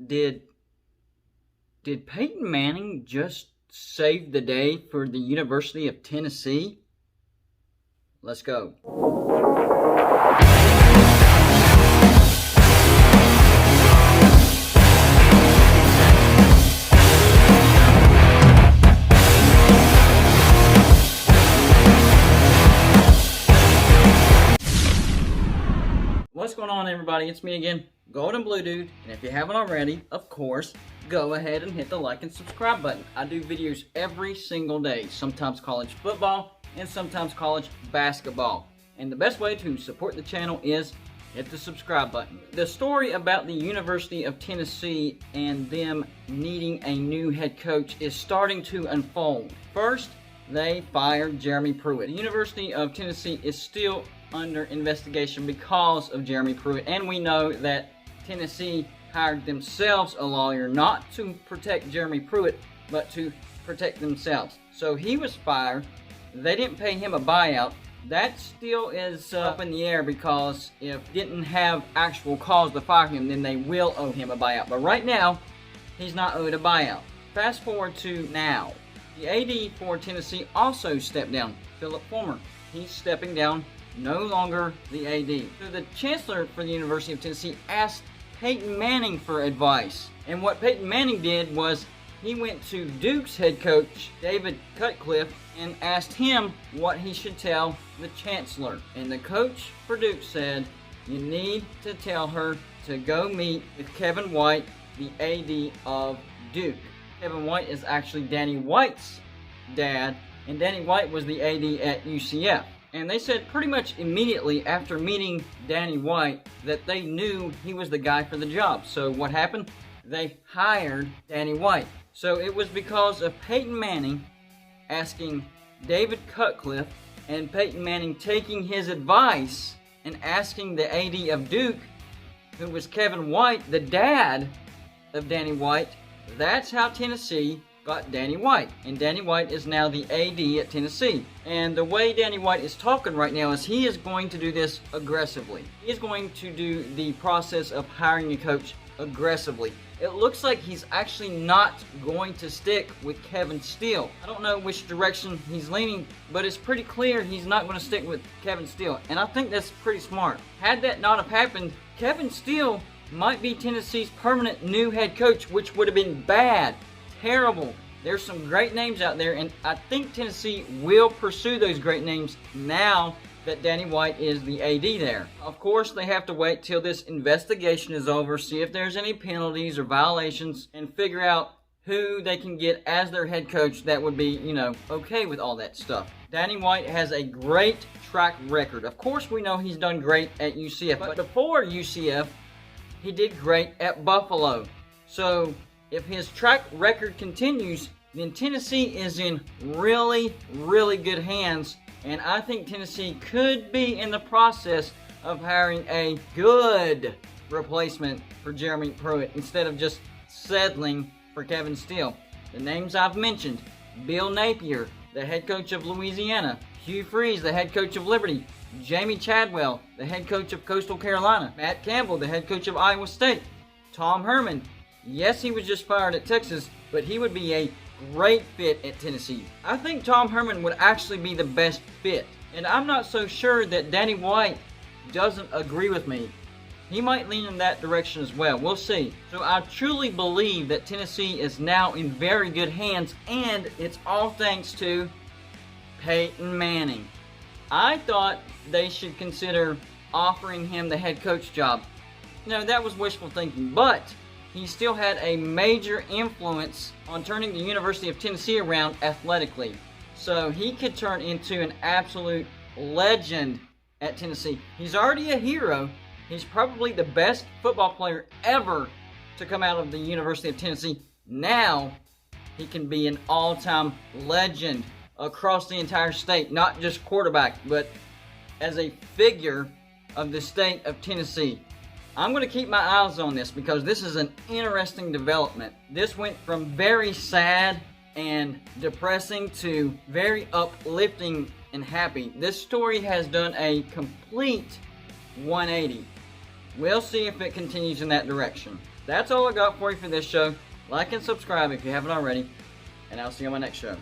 Did Peyton Manning just save the day for the University of Tennessee? Let's go. What's going on, everybody? It's me again, Golden Blue Dude, and if you haven't already, of course, go ahead and hit the like and subscribe button. I do videos every single day, sometimes college football and sometimes college basketball. And the best way to support the channel is hit the subscribe button. The story about the University of Tennessee and them needing a new head coach is starting to unfold. First, they fired Jeremy Pruitt. The University of Tennessee is still under investigation because of Jeremy Pruitt, and we know that Tennessee hired themselves a lawyer not to protect Jeremy Pruitt but to protect themselves. So he was fired. They didn't pay him a buyout. That still is up in the air, because if didn't have actual cause to fire him, then they will owe him a buyout. But right now, he's not owed a buyout. Fast forward to now. The AD for Tennessee also stepped down, Philip Fulmer. He's stepping down, no longer the AD. So the chancellor for the University of Tennessee asked Peyton Manning for advice. And what Peyton Manning did was he went to Duke's head coach, David Cutcliffe, and asked him what he should tell the chancellor. And the coach for Duke said, you need to tell her to go meet with Kevin White, the AD of Duke. Kevin White is actually Danny White's dad, and Danny White was the AD at UCF. And they said pretty much immediately after meeting Danny White that they knew he was the guy for the job. So what happened? They hired Danny White. So it was because of Peyton Manning asking David Cutcliffe and Peyton Manning taking his advice and asking the AD of Duke, who was Kevin White, the dad of Danny White. That's how Tennessee got Danny White, and Danny White is now the AD at Tennessee. And the way Danny White is talking right now is he is going to do this aggressively. He is going to do the process of hiring a coach aggressively. It looks like he's actually not going to stick with Kevin Steele. I don't know which direction he's leaning, but it's pretty clear he's not going to stick with Kevin Steele, and I think that's pretty smart. Had that not have happened, Kevin Steele might be Tennessee's permanent new head coach, which would have been bad. Terrible. There's some great names out there, and I think Tennessee will pursue those great names now that Danny White is the AD there. Of course, they have to wait till this investigation is over, see if there's any penalties or violations, and figure out who they can get as their head coach that would be, okay with all that stuff. Danny White has a great track record. Of course, we know he's done great at UCF, but before UCF, he did great at Buffalo. So if his track record continues, then Tennessee is in really, really good hands. And I think Tennessee could be in the process of hiring a good replacement for Jeremy Pruitt instead of just settling for Kevin Steele. The names I've mentioned: Bill Napier, the head coach of Louisiana; Hugh Freeze, the head coach of Liberty; Jamie Chadwell, the head coach of Coastal Carolina; Matt Campbell, the head coach of Iowa State; Tom Herman. Yes, he was just fired at Texas, but he would be a great fit at Tennessee. I think Tom Herman would actually be the best fit. And I'm not so sure that Danny White doesn't agree with me. He might lean in that direction as well. We'll see. So I truly believe that Tennessee is now in very good hands, and it's all thanks to Peyton Manning. I thought they should consider offering him the head coach job. That was wishful thinking, but he still had a major influence on turning the University of Tennessee around athletically. So he could turn into an absolute legend at Tennessee. He's already a hero. He's probably the best football player ever to come out of the University of Tennessee. Now he can be an all-time legend across the entire state, not just quarterback, but as a figure of the state of Tennessee. I'm going to keep my eyes on this because this is an interesting development. This went from very sad and depressing to very uplifting and happy. This story has done a complete 180. We'll see if it continues in that direction. that's all I got for you for this show. Like and subscribe if you haven't already, and I'll see you on my next show.